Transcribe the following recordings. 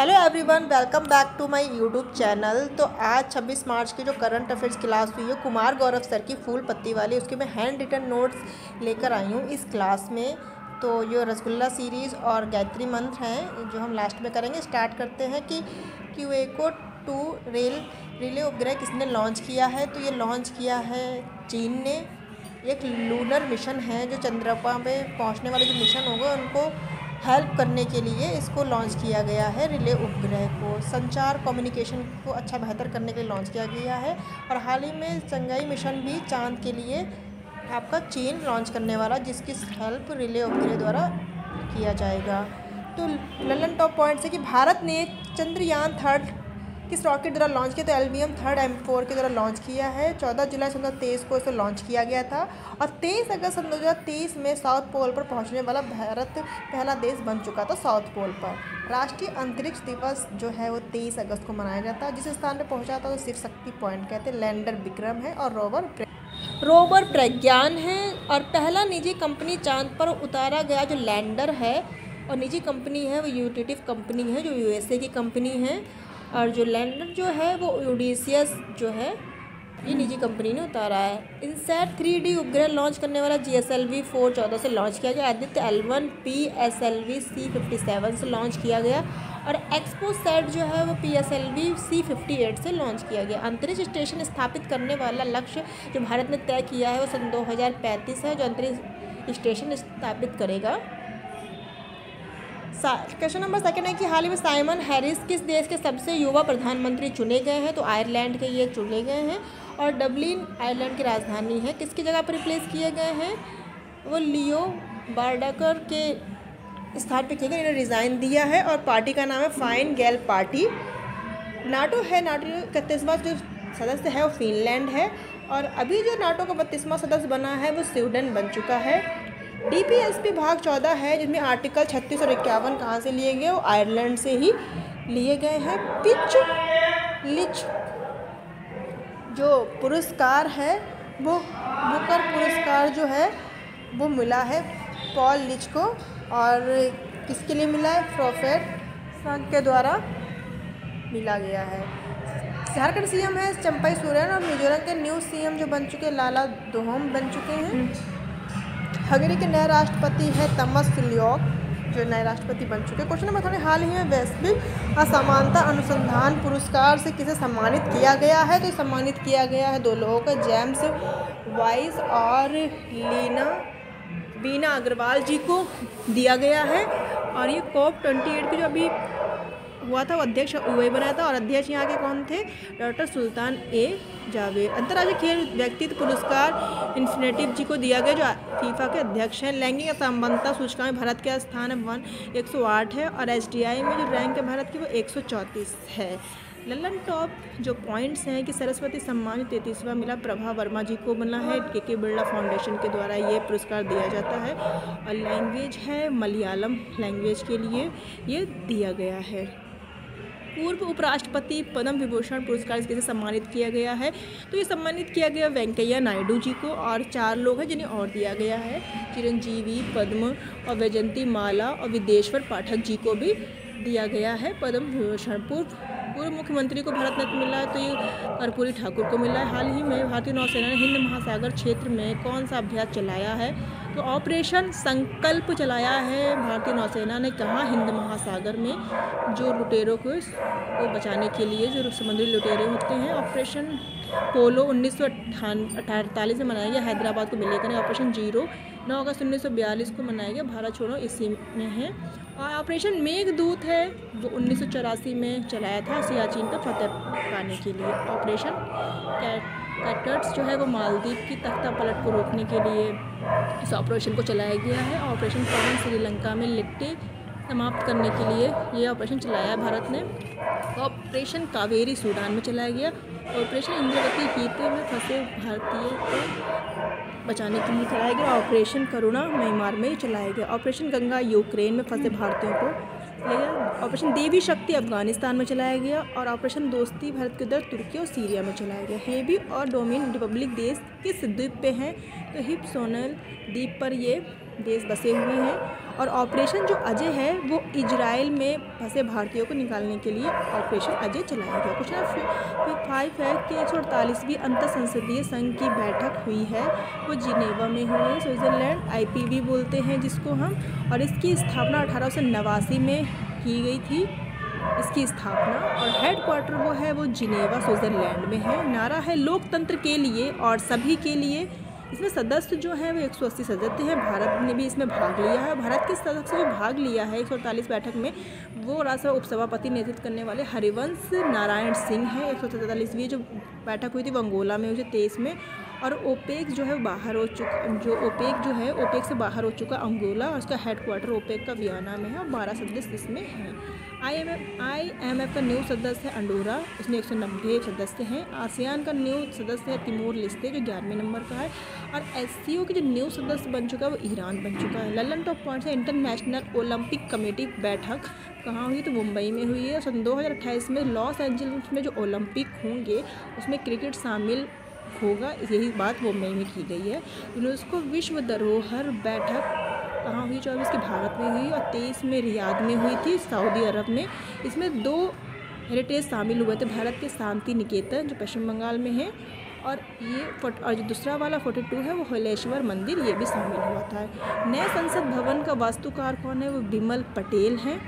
Hello everyone, welcome back to my YouTube channel. तो आज 26 मार्च की जो करंट अफेयर्स क्लास हुई है कुमार गौरव सर की फूल पत्ती वाली, उसके मैं हैंड रिटन नोट्स लेकर आई हूँ इस क्लास में। तो ये रसगुल्ला सीरीज़ और गायत्री मंत्र हैं जो हम लास्ट में करेंगे। स्टार्ट करते हैं कि क्यूएको 2 रिले उपग्रह किसने लॉन्च किया है। तो ये लॉन्च किया है चीन ने। एक लूनर मिशन है जो चंद्रमा पे पहुँचने वाले जो मिशन होंगे उनको हेल्प करने के लिए इसको लॉन्च किया गया है। रिले उपग्रह को संचार कम्युनिकेशन को अच्छा बेहतर करने के लिए लॉन्च किया गया है। और हाल ही में चंगाई मिशन भी चांद के लिए आपका चीन लॉन्च करने वाला, जिसकी हेल्प रिले उपग्रह द्वारा किया जाएगा। तो ललन टॉप पॉइंट्स है कि भारत ने चंद्रयान 3 किस रॉकेट द्वारा लॉन्च किया। तो एलवीएम 3 M4 के द्वारा लॉन्च किया है। 14 जुलाई 2023 को इसे लॉन्च किया गया था और 23 अगस्त 2023 में साउथ पोल पर पहुंचने वाला भारत पहला देश बन चुका था साउथ पोल पर। राष्ट्रीय अंतरिक्ष दिवस जो है वो 23 अगस्त को मनाया जाता है। जिस स्थान पर पहुंचा था तो शिव शक्ति पॉइंट कहते हैं। लैंडर विक्रम है और रोवर प्रज्ञान है। और पहला निजी कंपनी चांद पर उतारा गया जो लैंडर है और निजी कंपनी है वो यूटिटिव कंपनी है जो यूएसए की कंपनी है। और जो लैंडर जो है वो ओडिसियस जो है ये निजी कंपनी ने उतारा है। इनसैट 3D उपग्रह लॉन्च करने वाला GSLV 414 से लॉन्च किया गया। आदित्य L1 PSLV C57 से लॉन्च किया गया। और एक्सपोसैट जो है वो PSLV C58 से लॉन्च किया गया। अंतरिक्ष स्टेशन स्थापित करने वाला लक्ष्य जो भारत ने तय किया है वो सन 2035 है जो अंतरिक्ष स्टेशन स्थापित करेगा। क्वेश्चन नंबर 2 है कि हाल ही में साइमन हैरिस किस देश के सबसे युवा प्रधानमंत्री चुने गए हैं। तो आयरलैंड के ये चुने गए हैं। और डबलिन आयरलैंड की राजधानी है। किसकी जगह पर रिप्लेस किए गए हैं, वो लियो बार्डाकर के स्थान पर किए गए। इन्होंने रिज़ाइन दिया है और पार्टी का नाम है फाइन गैल पार्टी। नाटो है, नाटो का 31वां जो सदस्य है वो फिनलैंड है। और अभी जो नाटो का 32वां सदस्य बना है वो स्वीडन बन चुका है। DPSP भाग 14 है जिसमें आर्टिकल 36 और 51 कहाँ से लिए गए, वो आयरलैंड से ही लिए गए हैं। पिच लिच जो पुरस्कार है वो बुकर पुरस्कार जो है वो मिला है पॉल लिच को। और किसके लिए मिला है, प्रोफेट संघ के द्वारा मिला गया है। झारखंड CM है चंपाई सोरेन और मिजोरम के न्यू CM जो बन चुके लाला दोहम बन चुके हैं। हंगरी के नए राष्ट्रपति है तमस फिलियोक जो नए राष्ट्रपति बन चुके हैं। क्वेश्चन नंबर 3 हाल ही में वैश्विक असमानता अनुसंधान पुरस्कार से किसे सम्मानित किया गया है। तो सम्मानित किया गया है 2 लोगों का, जेम्स वाइस और बीना अग्रवाल जी को दिया गया है। और ये COP28 की जो अभी हुआ था वो अध्यक्ष वही बनाया था और अध्यक्ष यहाँ के कौन थे, डॉक्टर सुल्तान ए जावेद। अंतर्राष्ट्रीय खेल व्यक्तित्व पुरस्कार इन्फिनेटिव जी को दिया गया जो फीफा के अध्यक्ष हैं। लैंगिक असमानता सूचकांक में भारत का स्थान 108 है और SDI में जो रैंक है भारत की वो 134 है। ललन टॉप जो पॉइंट्स हैं कि सरस्वती सम्मान 33वां मिला प्रभा वर्मा जी को मिला है। KK बिरला फाउंडेशन के द्वारा ये पुरस्कार दिया जाता है। और लैंग्वेज है मलयालम लैंग्वेज के लिए ये दिया गया है। पूर्व उपराष्ट्रपति पद्म विभूषण पुरस्कार से सम्मानित किया गया है। तो ये सम्मानित किया गया वेंकैया नायडू जी को और 4 लोग हैं जिन्हें और दिया गया है, चिरंजीवी पद्म और वैजयंती माला और विदेश्वर पाठक जी को भी दिया गया है पद्म विभूषण। पूर्व मुख्यमंत्री को भारत रत्न मिला है तो ये कर्पूरी ठाकुर को मिला है। हाल ही में भारतीय नौसेना ने हिंद महासागर क्षेत्र में कौन सा अभ्यास चलाया है। तो ऑपरेशन संकल्प चलाया है भारतीय नौसेना ने। कहाँ, हिंद महासागर में जो लुटेरों को बचाने के लिए जो समुद्री लुटेरे होते हैं। ऑपरेशन पोलो 1948 में मनाया गया, हैदराबाद को मिलेगा नहीं। ऑपरेशन जीरो 9 अगस्त 1942 को मनाया गया, भारत छोड़ो इसी में है। और ऑपरेशन मेघदूत है वो 1984 में चलाया था सियाचिन पर फतेह पाने के लिए। ऑपरेशन कैटर्स जो है वो मालदीव की तख्ता पलट को रोकने के लिए इस ऑपरेशन को चलाया गया है। ऑपरेशन पवन श्रीलंका में लिट्टे समाप्त करने के लिए ये ऑपरेशन चलाया भारत ने। ऑपरेशन कावेरी सूडान में चलाया गया। ऑपरेशन इंद्रवती हीते में फंसे भारतीय को बचाने के लिए चलाया गया। ऑपरेशन करुणा म्यांमार में चलाया गया। ऑपरेशन गंगा यूक्रेन में फंसे भारतीयों को ले गया। ऑपरेशन देवी शक्ति अफगानिस्तान में चलाया गया। और ऑपरेशन दोस्ती भारत के उधर तुर्की और सीरिया में चलाया गया। हेबी और डोमिन रिपब्लिक देश किस द्वीप पे हैं। तो हिप्सोनल द्वीप पर ये देश बसे हुए हैं। और ऑपरेशन जो अजय है वो इजराइल में फंसे भारतीयों को निकालने के लिए ऑपरेशन अजय चलाया गया। क्वेश्चन 5 है कि 148वीं अंतर संसदीय संघ की बैठक हुई है, वो जिनेवा में हुई है, स्विट्ज़रलैंड, IPB बोलते हैं जिसको हम। और इसकी स्थापना 1889 में की गई थी, इसकी स्थापना। और हेडक्वार्टर वो जिनेवा स्विट्ज़रलैंड में है। नारा है लोकतंत्र के लिए और सभी के लिए। इसमें सदस्य जो हैं वो 180 सदस्य हैं। भारत ने भी इसमें भाग लिया है। भारत के सदस्य जो भाग लिया है 148 बैठक में, वो राज्यसभा उपसभापति नेतृत्व करने वाले हरिवंश नारायण सिंह है। 147वीं जो बैठक हुई थी वो अंगोला में हुई थी 23 में। और ओपेक जो है बाहर हो चुका, ओपेक से बाहर हो चुका अंगोला, और उसका हेडक्वार्टर ओपेक का वियना में है और 12 सदस्य इसमें हैं। IMF का न्यू सदस्य है अंडोरा, इसमें 190 सदस्य हैं। आसियान का न्यू सदस्य है तिमोर लेस्ते जो 11वें नंबर का है। और SCO के जो न्यू सदस्य बन चुका है वो ईरान बन चुका है। ललन टॉप पॉइंट्स है इंटरनेशनल ओलंपिक कमेटी बैठक कहाँ हुई तो मुंबई में हुई है। सन 2028 में लॉस एंजल्स में जो ओलंपिक होंगे उसमें क्रिकेट शामिल होगा, यही बात मुंबई में की गई है। यूनेस्को विश्व धरोहर बैठक कहाँ हुई 24 की भारत में हुई और 23 में रियाद में हुई थी सऊदी अरब में। इसमें 2 हेरिटेज शामिल हुए थे, भारत के शांति निकेतन जो पश्चिम बंगाल में है, और जो दूसरा वाला 42 है वो हलेश्वर मंदिर, ये भी शामिल हुआ था। नए संसद भवन का वास्तुकार कौन है, वो बिमल पटेल हैं।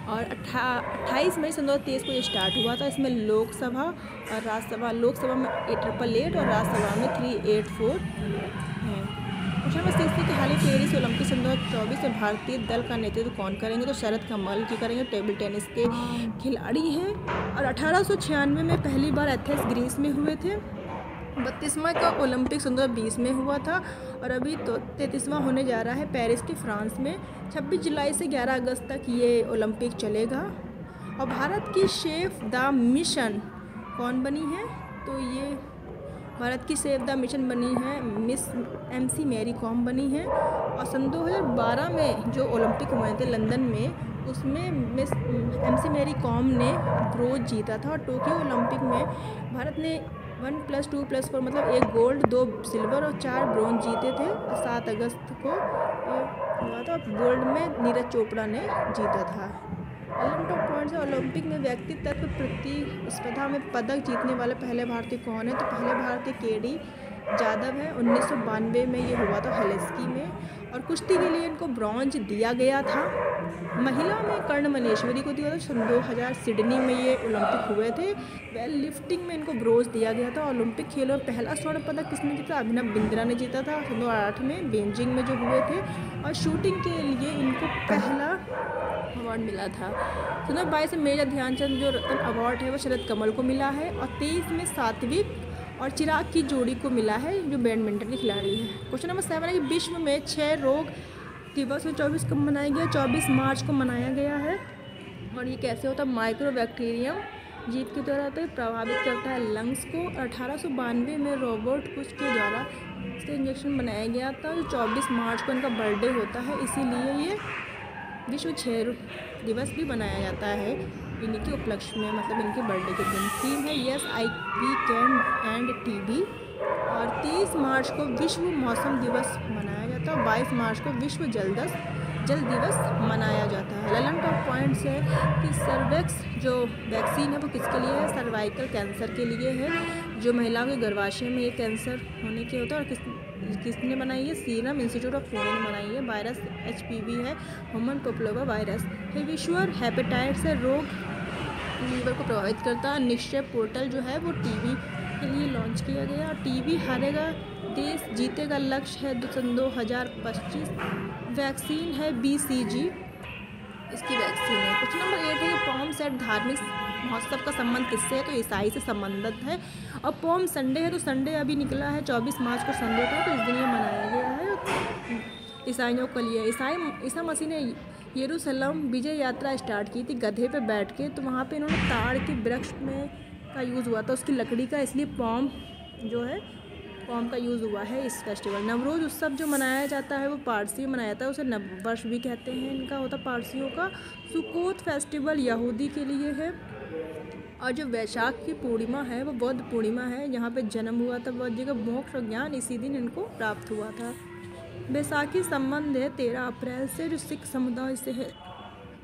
और 28 मई 2023 को ये स्टार्ट हुआ था। इसमें लोकसभा और राज्यसभा, लोकसभा में 888 और राज्यसभा में 384 हैं। क्वेश्चन नंबर 6 कि हाल ही पेरिस ओलंपिक सन 2024 में भारतीय दल का नेतृत्व कौन करेंगे, तो शरद कमल जी करेंगे, टेबल टेनिस के खिलाड़ी हैं। और 1896 में पहली बार एथेंस ग्रीस में हुए थे। 32वां का ओलंपिक सन 2020 में हुआ था और अभी तो 33वां होने जा रहा है पेरिस के फ्रांस में। 26 जुलाई से 11 अगस्त तक ये ओलंपिक चलेगा। और भारत की सेफ द मिशन कौन बनी है, तो ये भारत की सेव द मिशन बनी है मिस MC मैरी कॉम बनी है। और सन 2012 में जो ओलंपिक हुए थे लंदन में, उसमें मिस MC मैरी कॉम ने ब्रोंज जीता था। और टोक्यो ओलंपिक में भारत ने 1 + 2 + 4 मतलब 1 गोल्ड 2 सिल्वर और 4 ब्रोंज जीते थे। 7 अगस्त को हुआ था। गोल्ड में नीरज चोपड़ा ने जीता था। टॉप पॉइंट्स है ओलंपिक में व्यक्तित्व प्रतिस्पर्धा में पदक जीतने वाले पहले भारतीय कौन है, तो पहले भारतीय KD जादव है। 1992 में ये हुआ था हेलेस्की में। और कुश्ती के लिए इनको ब्रॉन्ज दिया गया था। महिला में कर्ण मनेश्वरी को दिया था। सन 2000 सिडनी में ये ओलंपिक हुए थे। वेल लिफ्टिंग में इनको ब्रोंज दिया गया था। ओलंपिक खेलों में पहला स्वर्ण पदक किसने जीता, अभिनव बिंद्रा ने जीता था सन 2008 में बीजिंग में जो हुए थे। और शूटिंग के लिए इनको पहला अवार्ड मिला था। सन 2022 में मेजर ध्यानचंद जो रत्न अवार्ड है वो शरद कमल को मिला है। और 23 में सात्विक और चिराग की जोड़ी को मिला है जो बैडमिंटन के खिलाड़ी है। क्वेश्चन नंबर 7 है कि विश्व में क्षय रोग दिवस 24 कब मनाया गया, 24 मार्च को मनाया गया है। और ये कैसे होता है, माइक्रोबैक्टीरियम जीव के द्वारा होता है, प्रभावित करता है लंग्स को। 1892 में रॉबर्ट कुछ के द्वारा इसका इंजेक्शन बनाया गया था। जो 24 मार्च को इनका बर्थडे होता है, इसीलिए ये विश्व क्षय दिवस भी मनाया जाता है इन्हीं के उपलक्ष्य में, मतलब इनके बर्थडे के दिन। थीम है yes I we can end TB। और 30 मार्च को विश्व मौसम दिवस मनाया जाता है। 22 मार्च को विश्व जल दिवस मनाया जाता है। ललन टॉप पॉइंट्स है कि सर्वेक्स जो वैक्सीन है वो किसके लिए है, सर्वाइकल कैंसर के लिए है। जो महिलाओं के गर्भाशय में ये कैंसर होने के होता है। और किसने बनाई है, सीरम इंस्टीट्यूट ऑफ पुणे ने बनाई है। वायरस HPV है, ह्यूमन पैपिलोमा वायरस है। विश्व हेपेटाइटिस है, रोग लीवर को प्रभावित करता है। निश्चय पोर्टल जो है वो TB के लिए लॉन्च किया गया। और TB हारेगा देश जीतेगा लक्ष्य है सन 2025। वैक्सीन है BCG, इसकी वैक्सीन है। क्वेश्चन नंबर 8 है कि पॉम सेट धार्मिक महोत्सव का संबंध किससे है, तो ईसाई से संबंधित है। और पॉम संडे है, तो संडे अभी निकला है 24 मार्च को संडे था, तो इस दिन ये मनाया गया है ईसाइयों के लिए। ईसा मसीह ने यरूशलेम विजय यात्रा स्टार्ट की थी गधे पे बैठ के, तो वहाँ पे इन्होंने ताड़ के वृक्ष में का यूज़ हुआ था, उसकी लकड़ी का, इसलिए पॉम जो है पॉम का यूज़ हुआ है इस फेस्टिवल। नवरोज़ उत्सव जो मनाया जाता है वो पारसी मनाया जाता है, उसे नववर्ष भी कहते हैं, इनका होता पारसियों का। सुकोत फेस्टिवल यहूदी के लिए है। और जो वैशाख की पूर्णिमा है वो बौद्ध पूर्णिमा है, यहाँ पे जन्म हुआ था बौद्ध जी का। मोक्ष और ज्ञान इसी दिन इनको प्राप्त हुआ था। बैसाखी संबंध है 13 अप्रैल से, जो सिख समुदाय से है।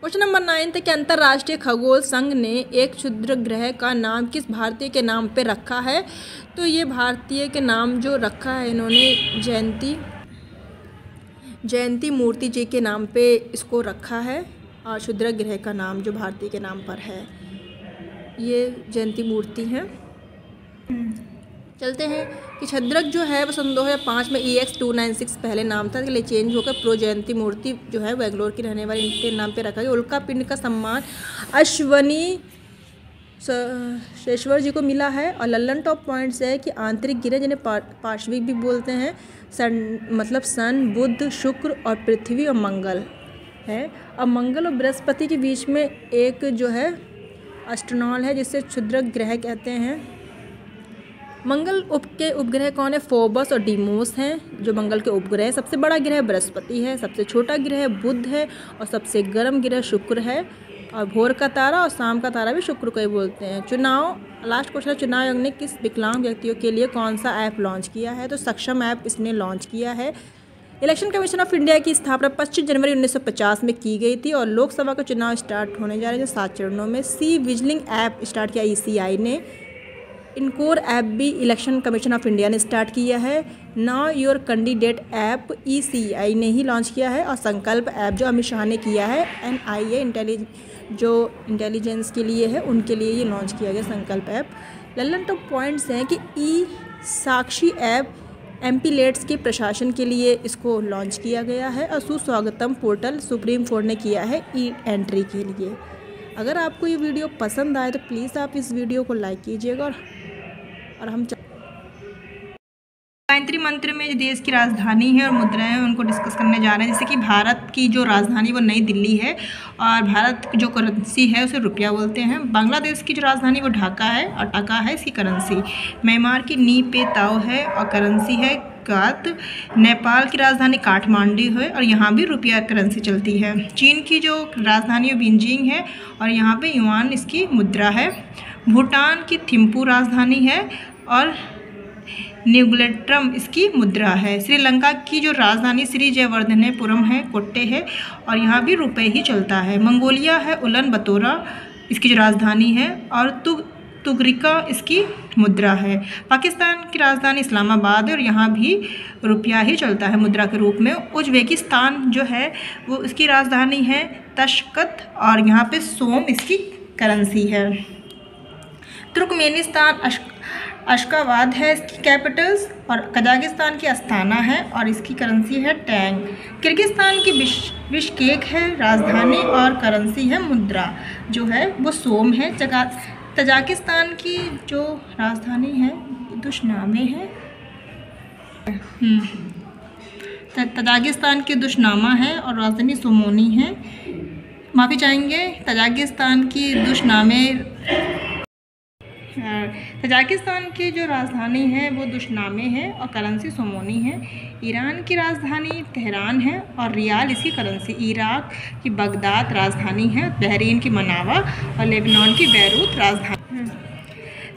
क्वेश्चन नंबर 9 कि अंतर्राष्ट्रीय खगोल संघ ने एक क्षुद्र ग्रह का नाम किस भारतीय के नाम पे रखा है? तो ये भारतीय के नाम जो रखा है इन्होंने जयंती मूर्ति जी के नाम पे इसको रखा है। और क्षुद्र ग्रह का नाम जो भारतीय के नाम पर है ये जयंती मूर्ति है। चलते हैं कि छद्रक जो है वो सन 2005 में EX296 पहले नाम था, इसके लिए चेंज होकर प्रो जयंती मूर्ति जो है बेंगलोर की रहने वाली इनके नाम पे रखा गया। उल्का पिंड का सम्मान अश्वनी शेश्वर जी को मिला है। और लल्लन टॉप पॉइंट्स है कि आंतरिक ग्रह जिन्हें पार्श्विक भी बोलते हैं, सन, बुध, शुक्र और पृथ्वी और मंगल है। अब मंगल और बृहस्पति के बीच में एक जो है एस्ट्रोनॉल है जिसे क्षुद्र ग्रह कहते हैं। मंगल के उपग्रह कौन है? फोबस और डीमोस हैं जो मंगल के उपग्रह। सबसे बड़ा ग्रह बृहस्पति है, सबसे छोटा ग्रह बुध है और सबसे गर्म ग्रह शुक्र है। और भोर का तारा और शाम का तारा भी शुक्र को ही बोलते हैं। लास्ट क्वेश्चन, चुनाव आयोग ने किस विकलांग व्यक्तियों के लिए कौन सा ऐप लॉन्च किया है? तो सक्षम ऐप इसने लॉन्च किया है। इलेक्शन कमीशन ऑफ इंडिया की स्थापना 25 जनवरी 1950 में की गई थी और लोकसभा का चुनाव स्टार्ट होने जा रहे हैं 7 चरणों में। विजिलिंग ऐप स्टार्ट किया ECI ने। इनकोर ऐप भी इलेक्शन कमीशन ऑफ इंडिया ने स्टार्ट किया है। Now your candidate app ECI ने ही लॉन्च किया है। और संकल्प ऐप जो अमित शाह ने किया है NIA जो इंटेलिजेंस के लिए है उनके लिए ये लॉन्च किया गया संकल्प ऐप। लल्लन टॉप पॉइंट्स हैं कि साक्षी ऐप MPLATS के प्रशासन के लिए इसको लॉन्च किया गया है। और सुस्वागतम पोर्टल सुप्रीम कोर्ट ने किया है एंट्री के लिए। अगर आपको ये वीडियो पसंद आए तो प्लीज़ आप इस वीडियो को लाइक कीजिएगा। और हम गायत्री मंत्र में जो देश की राजधानी है और मुद्राएं हैं उनको डिस्कस करने जा रहे हैं। जैसे कि भारत की जो राजधानी वो नई दिल्ली है और भारत की जो करेंसी है उसे रुपया बोलते हैं। बांग्लादेश की जो राजधानी वो ढाका है और टाका है इसकी करेंसी। म्यांमार की नी पे ताओ है और करेंसी है गात। नेपाल की राजधानी काठमांडू है और यहाँ भी रुपया करेंसी चलती है। चीन की जो राजधानी बीजिंग है और यहाँ पे युआन इसकी मुद्रा है। भूटान की थिम्पू राजधानी है और न्यूगलेट्रम इसकी मुद्रा है। श्रीलंका की जो राजधानी श्री जयवर्धनेपुरम है, कोट्टे है और यहाँ भी रुपये ही चलता है। मंगोलिया है उलन बतोरा इसकी जो राजधानी है और तुगरिका इसकी मुद्रा है। पाकिस्तान की राजधानी इस्लामाबाद है और यहाँ भी रुपया ही चलता है मुद्रा के रूप में। उज्बेकिस्तान जो है वो इसकी राजधानी है तशकत और यहाँ पे सोम इसकी करेंसी है। तुर्कमेनिस्तान अशकाबाद है इसकी कैपिटल्स और कजाकिस्तान की अस्ताना है और इसकी करेंसी है टैंग। किर्गिस्तान की बिश्केक है राजधानी और करेंसी है मुद्रा जो है वो सोम है। तजाकिस्तान की जो राजधानी है दुशनामे है। तजाकिस्तान की दुशनामा है और राजधानी सोमोनी है। माफ़ी चाहेंगे, तजाकिस्तान की दुशनामे। तजाकिस्तान की जो राजधानी है वो दुशनामे है और करेंसी सोमोनी है। ईरान की राजधानी तेहरान है और रियाल इसकी करेंसी। इराक की बगदाद राजधानी है। बहरीन की मनावा और लेबनान की बैरूत राजधानी।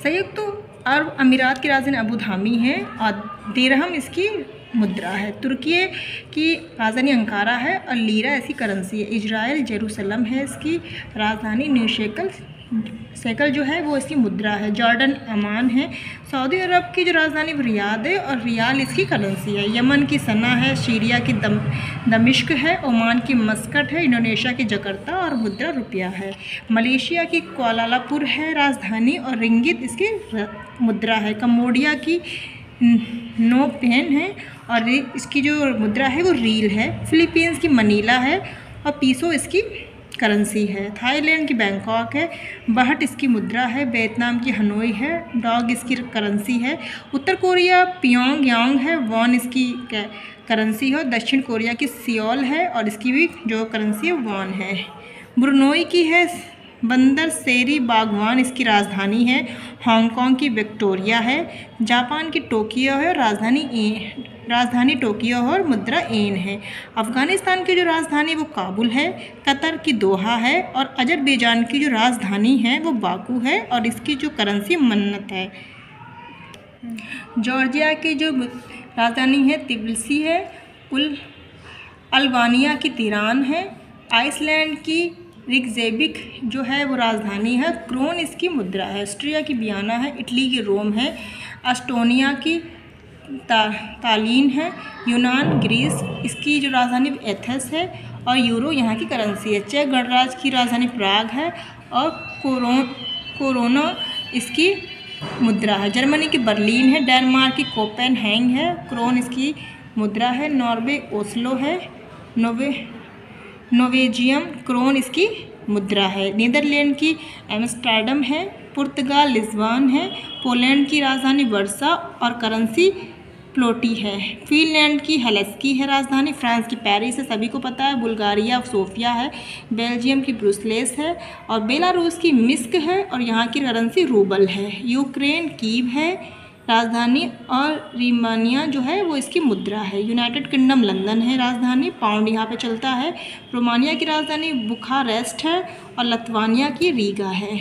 संयुक्त अरब अमीरात की राजधानी अबू धाबी है और दिरहम इसकी मुद्रा है। तुर्की की राजधानी अंकारा है और लीरा इसकी करेंसी है। इजराइल जेरूसलम है इसकी राजधानी। न्यू शेकल जो है वो इसकी मुद्रा है। जॉर्डन अमान है। सऊदी अरब की जो राजधानी रियाद है और रियाल इसकी करेंसी है। यमन की सना है। सीरिया की दमिश्क है। ओमान की मस्कट है। इंडोनेशिया की जकार्ता और मुद्रा रुपया है। मलेशिया की कुआलालंपुर है राजधानी और रिंगित इसकी मुद्रा है। कंबोडिया की नो पेन है और इसकी जो मुद्रा है वो रील है। फिलीपींस की मनीला है और पीसो इसकी करेंसी है। थाईलैंड की बैंकॉक है। बहट इसकी मुद्रा है। वियतनाम की हनोई है। डॉग इसकी करेंसी है। उत्तर कोरिया पियोंगयांग है। वॉन इसकी करेंसी है। दक्षिण कोरिया की सियोल है और इसकी भी जो करेंसी है वॉन है। ब्रुनोई की है बंदर सेरी बागवान इसकी राजधानी है। हांगकांग की विक्टोरिया है। जापान की टोक्यो है। राजधानी टोक्यो और मुद्रा एन है। अफ़गानिस्तान की जो राजधानी वो काबुल है। कतर की दोहा है और अजरबैजान की जो राजधानी है वो बाकू है और इसकी जो करेंसी मन्नत है। जॉर्जिया की जो राजधानी है तिबिलिसी है अल्बानिया की तिरान है। आइसलैंड की रिकजेविक जो है वो राजधानी है। क्रोन इसकी मुद्रा है। ऑस्ट्रिया की वियना है। इटली की रोम है। एस्टोनिया की तालिन है। यूनान ग्रीस इसकी जो राजधानी एथेंस है और यूरो यहाँ की करेंसी है। चेक गणराज्य की राजधानी प्राग है और कोरोना इसकी मुद्रा है। जर्मनी की बर्लिन है। डेनमार्क की कोपेनहेगन है। क्रोन इसकी मुद्रा है। नॉर्वे ओस्लो है। नॉर्वेजियम क्रोन इसकी मुद्रा है। नीदरलैंड की एम्स्टर्डम है। पुर्तगाल लिस्बन है। पोलैंड की राजधानी वर्सा और करेंसी प्लोटी है। फिनलैंड की हेलेस्की है राजधानी। फ्रांस की पेरिस है, सभी को पता है। बुल्गारिया सोफिया है। बेल्जियम की ब्रुसेल्स है और बेलारूस की मिन्स्क है और यहाँ की करेंसी रूबल है। यूक्रेन कीव है राजधानी और रोमानिया जो है वो इसकी मुद्रा है। यूनाइटेड किंगडम लंदन है राजधानी। पाउंड यहाँ पे चलता है। रोमानिया की राजधानी बुखारेस्ट है और लिथुआनिया की रीगा है।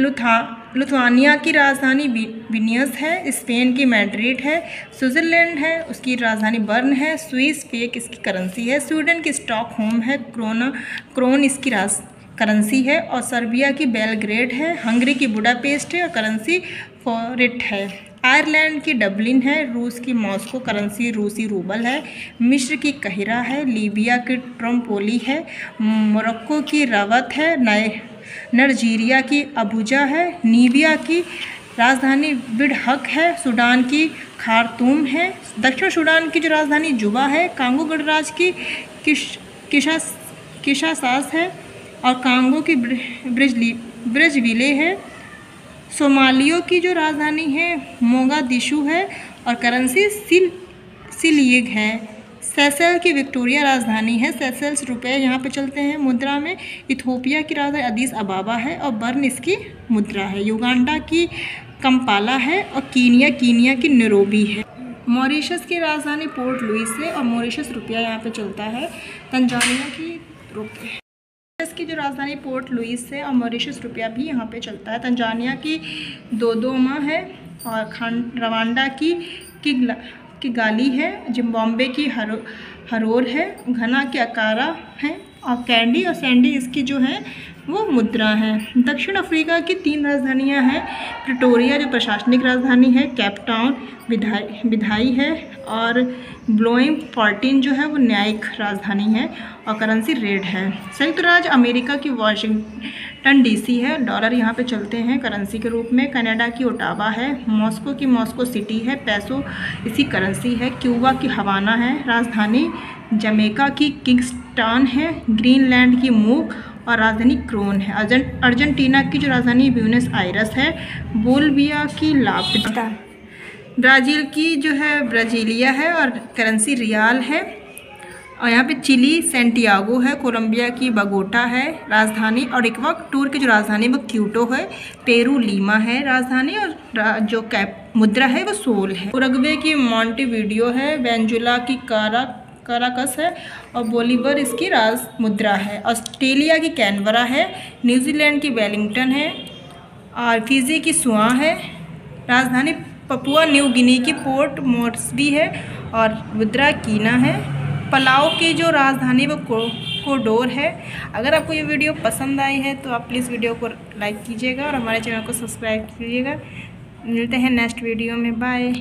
लिथुआनिया की राजधानी विनियस है। स्पेन की मैड्रिड है। स्विट्ज़रलैंड है, उसकी राजधानी बर्न है। स्विस फ्रैंक इसकी करेंसी है। स्वीडन की स्टॉकहोम है। क्रोन इसकी करेंसी है और सर्बिया की बेलग्रेड है। हंगरी की बुडापेस्ट है और करेंसी फोरिट है। आयरलैंड की डबलिन है। रूस की मॉस्को करेंसी रूसी रूबल है। मिस्र की कहरा है। लीबिया की ट्रिपोली है। मोरक्को की रवत है। नाइजीरिया की अबुजा है। नीबिया की राजधानी बिडहक है। सूडान की खार्तूम है। दक्षिण सूडान की जो राजधानी जुबा है। कांगो गणराज्य की किशासास है और कांगो की ब्रजविले है। सोमालियो की जो राजधानी है मोगादिशु है और करेंसी सिलियग है। सेशेल्स की विक्टोरिया राजधानी है। सेशेल्स रुपए यहाँ पे चलते हैं मुद्रा में। इथियोपिया की राजधानी अदीस अबाबा है और बर्न इसकी मुद्रा है। युगांडा की कंपाला है और कीनिया की नैरोबी है। मॉरिशस की राजधानी पोर्ट लुइस है और मॉरिशस रुपया यहाँ पे चलता है। तंजानिया की की जो राजधानी पोर्ट लुइस है और मॉरिशस रुपया भी यहाँ पे चलता है। तंजानिया की दोदोमा है और रवांडा की किगाली है। जिम्बाब्वे की हरोर है। घना की अकारा है और कैंडी और सैंडी इसकी जो है वो मुद्रा है। दक्षिण अफ्रीका की 3 राजधानियां हैं। प्रिटोरिया जो प्रशासनिक राजधानी है। केपटाउन विधायी है और ब्लोएमफॉन्टेन जो है वो न्यायिक राजधानी है और करेंसी रेड है। संयुक्त राज्य अमेरिका की वाशिंगटन डीसी है। डॉलर यहाँ पे चलते हैं करेंसी के रूप में। कनाडा की ओटावा है। मॉस्को की मॉस्को सिटी है। पेसो इसी करेंसी है। क्यूबा की हवाना है राजधानी। जमैका की किंगस्टन है। ग्रीनलैंड की मूक और राजधानी क्रोन है। अर्जेंटीना की जो राजधानी ब्यूनस आयरस है। बोलिविया की लापिता। ब्राज़ील की जो है ब्राज़ीलिया है और करेंसी रियाल है। और यहाँ पे चिली सैंटियागो है। कोलंबिया की बगोटा है राजधानी और इक्वाडोर की जो राजधानी वो क्यूटो है। पेरू लीमा है राजधानी और जो मुद्रा है वो सोल है। उरुग्वे की मॉन्टेविडियो है। वेनेजुएला की काराकस है और बोलीवर इसकी राज मुद्रा है। ऑस्ट्रेलिया की कैनबरा है। न्यूजीलैंड की वेलिंगटन है और फिजी की सुआ है। राजधानी पपुआ न्यू गिनी की पोर्ट मोर्सबी है और मुद्रा कीना है। पलाओ की जो राजधानी वो कोडोर है। अगर आपको ये वीडियो पसंद आई है तो आप प्लीज़ वीडियो को लाइक कीजिएगा और हमारे चैनल को सब्सक्राइब कीजिएगा। मिलते हैं नेक्स्ट वीडियो में। बाय।